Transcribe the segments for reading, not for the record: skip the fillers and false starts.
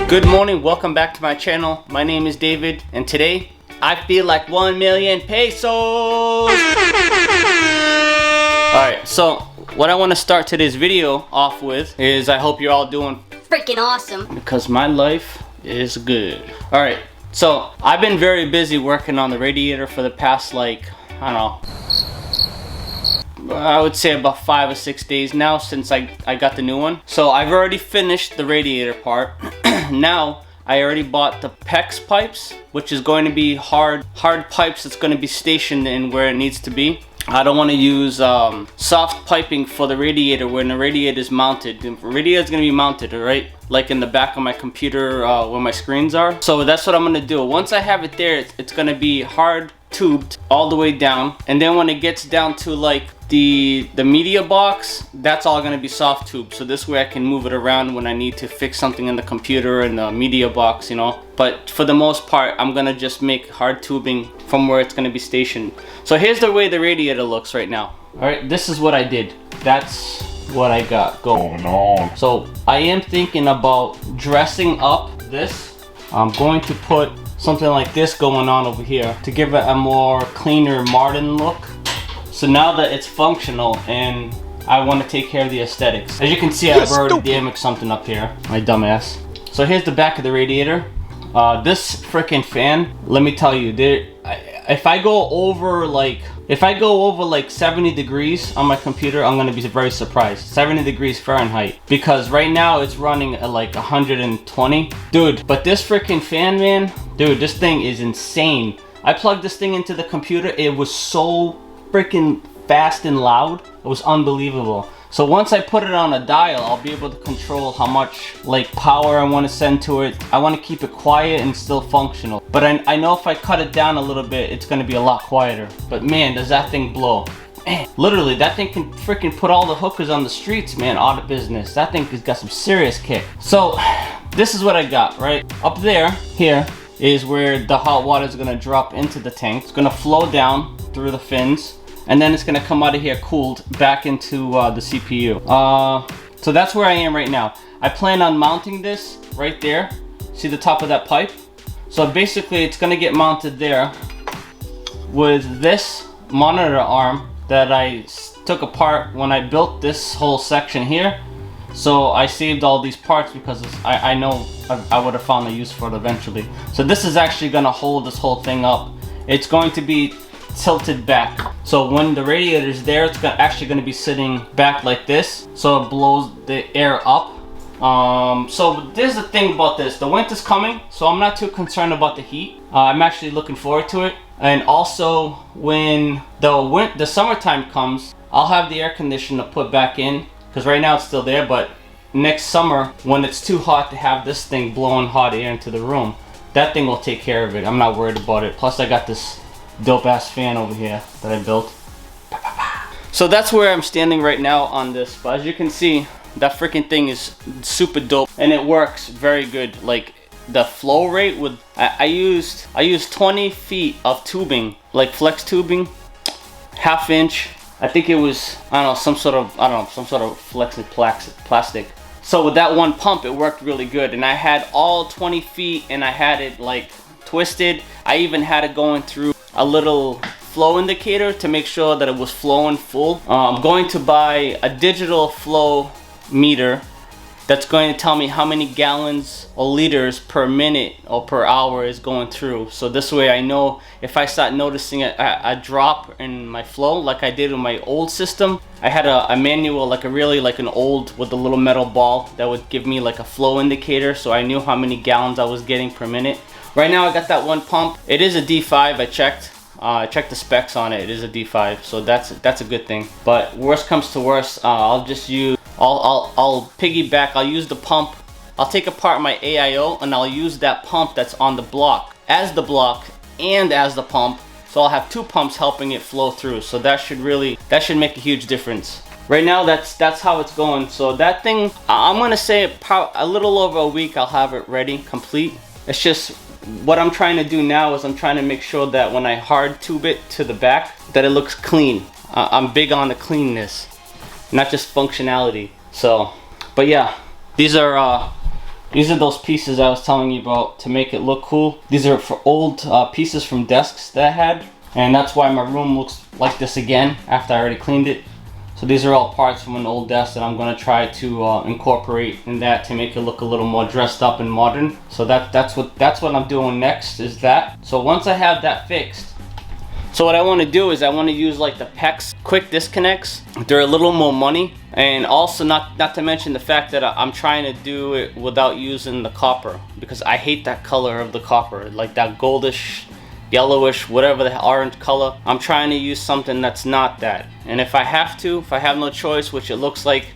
Good morning, welcome back to my channel. My name is David, and today I feel like 1 million pesos. Alright, so what I want to start today's video off with is I hope you're all doing freaking awesome, because my life is good. Alright, so I've been very busy working on the radiator for the past, like, I don't know, I would say about 5 or 6 days now since I got the new one. So I've already finished the radiator part. Now I already bought the PEX pipes, which is going to be hard pipes that's going to be stationed in where it needs to be. I don't want to use soft piping for the radiator when the radiator is mounted. The radiator is going to be mounted, right? Like in the back of my computer where my screens are. So that's what I'm going to do. Once I have it there, it's going to be hard tubed all the way down, and then when it gets down to like the media box, that's all going to be soft tube, so this way I can move it around when I need to fix something in the computer and the media box, you know. But for the most part, I'm going to just make hard tubing from where it's going to be stationed. So here's the way the radiator looks right now. Alright, this is what I did. That's what I got going on. So I am thinking about dressing up this. I'm going to put something like this going on over here to give it a more cleaner modern look. So now that it's functional and I want to take care of the aesthetics. As you can see, I've already damaged something up here, my dumbass. So here's the back of the radiator. This freaking fan, let me tell you, if I go over like 70 degrees on my computer, I'm gonna be very surprised. 70 degrees Fahrenheit, because right now it's running at like 120. Dude, but this freaking fan, man, dude, this thing is insane. I plugged this thing into the computer, it was so freaking fast and loud. It was unbelievable. So once I put it on a dial, I'll be able to control how much like power I want to send to it. I want to keep it quiet and still functional. But I know if I cut it down a little bit, it's going to be a lot quieter. But man, does that thing blow. Man, literally, that thing can freaking put all the hookers on the streets, man, out of business. That thing has got some serious kick. So this is what I got, right? Up there, here, is where the hot water is going to drop into the tank. It's going to flow down through the fins, and then it's going to come out of here cooled back into the CPU. So that's where I am right now. I plan on mounting this right there. See the top of that pipe? So basically it's going to get mounted there with this monitor arm that I took apart when I built this whole section here. So I saved all these parts because I know I would have found a use for it eventually. So this is actually going to hold this whole thing up. It's going to be tilted back, so when the radiator is there, it's actually going to be sitting back like this, so it blows the air up. So there's the thing about this, the winter's coming, so I'm not too concerned about the heat. I'm actually looking forward to it. And also when the summertime comes, I'll have the air conditioner put back in, because right now it's still there, but next summer when it's too hot to have this thing blowing hot air into the room, that thing will take care of it. I'm not worried about it. Plus I got this dope ass fan over here that I built. So that's where I'm standing right now on this. But as you can see, that freaking thing is super dope and it works very good. Like the flow rate with I used 20 feet of tubing, like flex tubing, 1/2 inch. I think it was, I don't know, some sort of flexed plastic. So with that one pump, it worked really good, and I had all 20 feet and I had it like twisted. I even had it going through a little flow indicator to make sure that it was flowing full. I'm going to buy a digital flow meter that's going to tell me how many gallons or liters per minute or per hour is going through. So this way I know if I start noticing a drop in my flow, like I did with my old system. I had a manual, like an old with a little metal ball that would give me like a flow indicator, so I knew how many gallons I was getting per minute. Right now I got that one pump. It is a D5, I checked. I checked the specs on it. It is a D5, so that's a good thing. But worst comes to worst, I'll piggyback. I'll use the pump. I'll take apart my AIO and I'll use that pump that's on the block as the block and as the pump. So I'll have two pumps helping it flow through. So that should make a huge difference. Right now that's how it's going. So that thing, I'm gonna say a little over a week I'll have it ready, complete. It's just what I'm trying to do now is I'm trying to make sure that when I hard tube it to the back, that it looks clean. I'm big on the cleanness, not just functionality. So, but yeah, these are These are those pieces I was telling you about to make it look cool. These are for old pieces from desks that I had, and that's why my room looks like this again after I already cleaned it. So these are all parts from an old desk that I'm gonna try to incorporate in that to make it look a little more dressed up and modern. So that's what I'm doing next, is that. So once I have that fixed, so what I want to do is I want to use like the PEX quick disconnects. They're a little more money, and also not to mention the fact that I'm trying to do it without using the copper, because I hate that color of the copper, like that goldish, yellowish, whatever the orange color. I'm trying to use something that's not that. And if I have no choice, which it looks like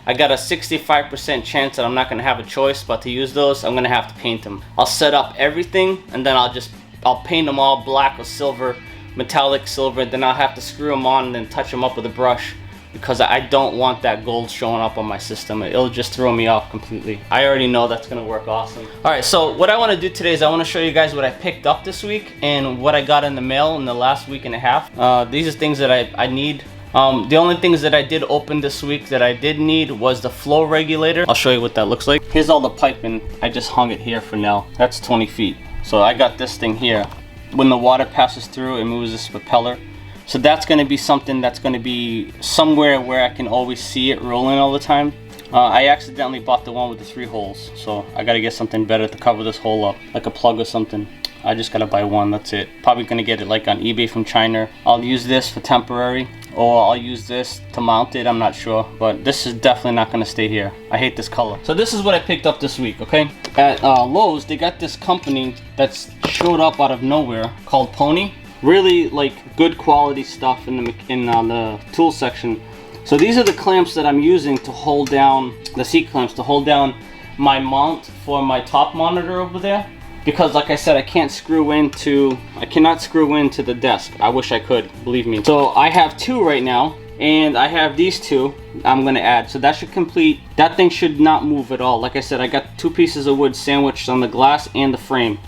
I got a 65% chance that I'm not gonna have a choice but to use those, I'm gonna have to paint them. I'll set up everything and then I'll paint them all black or silver, metallic silver, and then I'll have to screw them on and then touch them up with a brush, because I don't want that gold showing up on my system. It'll just throw me off completely. I already know that's gonna work awesome. Alright, so what I wanna do today is I wanna show you guys what I picked up this week and what I got in the mail in the last week and a half. These are things that I need. The only things that I did open this week that I did need was the flow regulator. I'll show you what that looks like. Here's all the piping. I just hung it here for now. That's 20 feet. So I got this thing here. When the water passes through, it moves this propeller. So that's going to be something that's going to be somewhere where I can always see it rolling all the time. I accidentally bought the one with the 3 holes, so I got to get something better to cover this hole up, like a plug or something. I just got to buy one, that's it. Probably going to get it like on eBay from China. I'll use this for temporary, or I'll use this to mount it, I'm not sure. But this is definitely not going to stay here. I hate this color. So this is what I picked up this week, okay? At Lowe's, they got this company that's showed up out of nowhere called Pony. Really like good quality stuff in the tool section. So these are the clamps that I'm using to hold down, the seat clamps, to hold down my mount for my top monitor over there. Because like I said, I cannot screw into the desk. I wish I could, believe me. So I have 2 right now, and I have these 2 I'm gonna add. So that should complete, that thing should not move at all. Like I said, I got 2 pieces of wood sandwiched on the glass and the frame.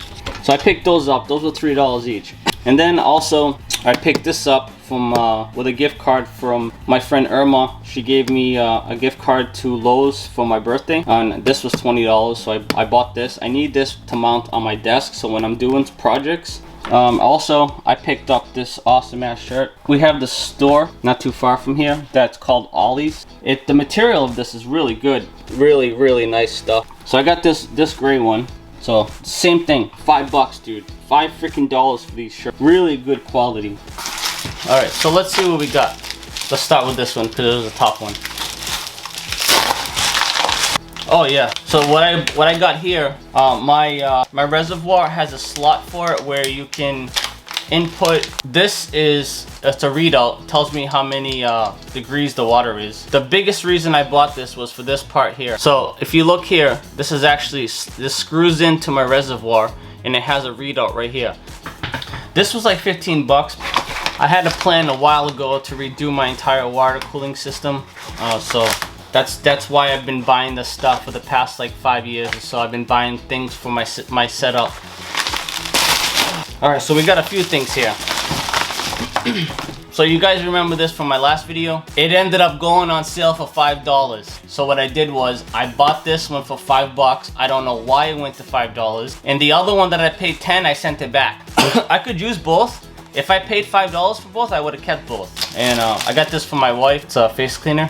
So I picked those up. Those were $3 each. And then also I picked this up from with a gift card from my friend Irma. She gave me a gift card to Lowe's for my birthday, and this was $20, so I bought this. I need this to mount on my desk, so when I'm doing projects. Also, I picked up this awesome ass shirt. We have the store not too far from here that's called Ollie's. The material of this is really good, really nice stuff. So I got this gray one. So same thing, $5, dude. $5 freaking for these shirts. Really good quality. All right, so let's see what we got. Let's start with this one because it was the top one. Oh yeah. So what I got here, my reservoir has a slot for it where you can input. It's a readout. It tells me how many degrees the water is. The biggest reason I bought this was for this part here. So if you look here, this screws into my reservoir, and it has a readout right here. This was like 15 bucks. I had a plan a while ago to redo my entire water cooling system. So that's why I've been buying this stuff for the past like 5 years or so. I've been buying things for my setup. Alright, so we got a few things here. So you guys remember this from my last video? It ended up going on sale for $5. So what I did was I bought this one for $5. I don't know why it went to $5. And the other one that I paid $10, I sent it back. I could use both. If I paid $5 for both, I would have kept both. And I got this for my wife. It's a face cleaner.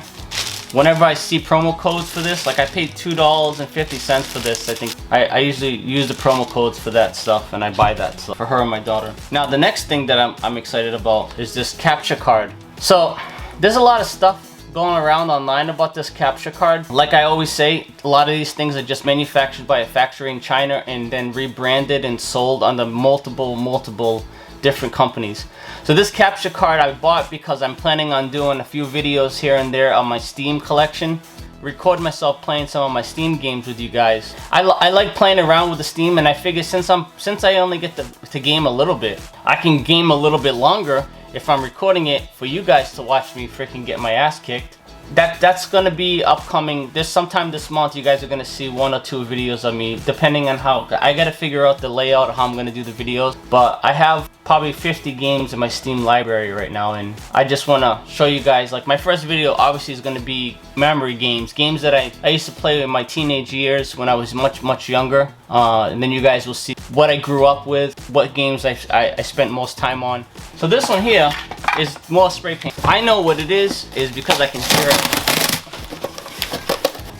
Whenever I see promo codes for this, like I paid $2.50 for this, I think. I usually use the promo codes for that stuff, and I buy that stuff for her and my daughter. Now the next thing that I'm excited about is this capture card. So there's a lot of stuff going around online about this capture card. Like I always say, a lot of these things are just manufactured by a factory in China and then rebranded and sold under multiple different companies. So this capture card I bought because I'm planning on doing a few videos here and there on my Steam collection. Record myself playing some of my Steam games with you guys. I like playing around with the Steam, and I figured since I only get to game a little bit, I can game a little bit longer if I'm recording it for you guys to watch me freaking get my ass kicked. that's gonna be upcoming. Sometime this month, you guys are gonna see 1 or 2 videos of me, depending on how I gotta figure out the layout of how I'm gonna do the videos. But I have probably 50 games in my Steam library right now, and I just wanna show you guys. Like, my first video obviously is gonna be memory games that I used to play in my teenage years when I was much younger. And then you guys will see what I grew up with, what games I spent most time on. So this one here is more spray paint. I know what it is because I can hear it.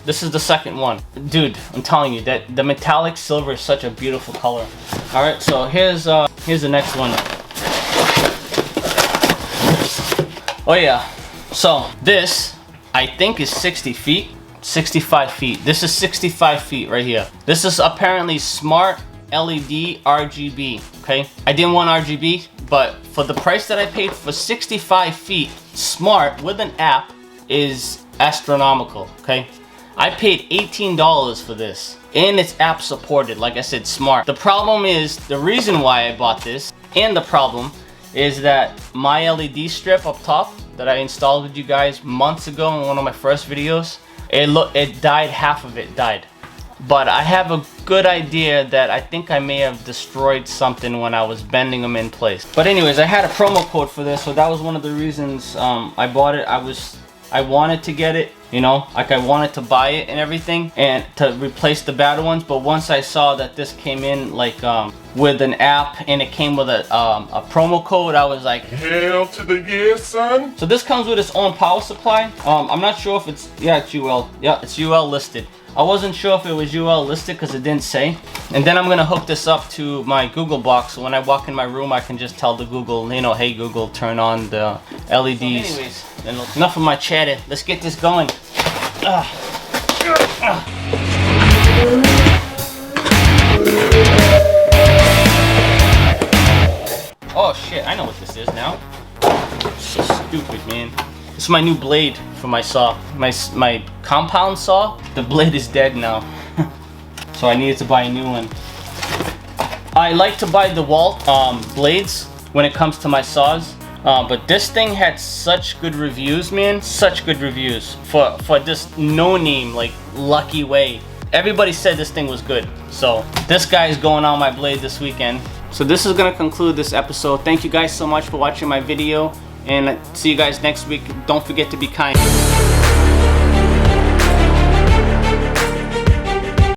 This is the second one. Dude, I'm telling you that the metallic silver is such a beautiful color. All right, so here's the next one. Oh yeah, so this I think is 60 feet, 65 feet. This is 65 feet right here. This is apparently smart LED RGB, okay? I didn't want RGB, but for the price that I paid for 65 feet, smart with an app is astronomical, okay? I paid $18 for this, and it's app supported, like I said, smart. The problem is, the reason why I bought this, and the problem is that my LED strip up top that I installed with you guys months ago in one of my first videos, it died, half of it died. But I have a good idea that I think I may have destroyed something when I was bending them in place. But anyways, I had a promo code for this, so that was one of the reasons I bought it. I wanted to get it, you know, like I wanted to buy it and everything, and to replace the bad ones. But once I saw that this came in like with an app and it came with a promo code, I was like, hell to the yeah, son. So this comes with its own power supply. I'm not sure if it's, yeah, it's UL. Yeah, it's UL listed. I wasn't sure if it was UL listed because it didn't say. And then I'm gonna hook this up to my Google box, so when I walk in my room, I can just tell the Google, you know, hey Google, turn on the LEDs. So anyways, enough of my chatter. Let's get this going. Oh shit, I know what this is now. So stupid, man. This is my new blade for my saw. My compound saw, the blade is dead now. So I needed to buy a new one. I like to buy the wall blades when it comes to my saws. But this thing had such good reviews, man. Such good reviews for this no-name, like, Lucky Way. Everybody said this thing was good. So this guy is going on my blade this weekend. So this is gonna conclude this episode. Thank you guys so much for watching my video, and see you guys next week. Don't forget to be kind.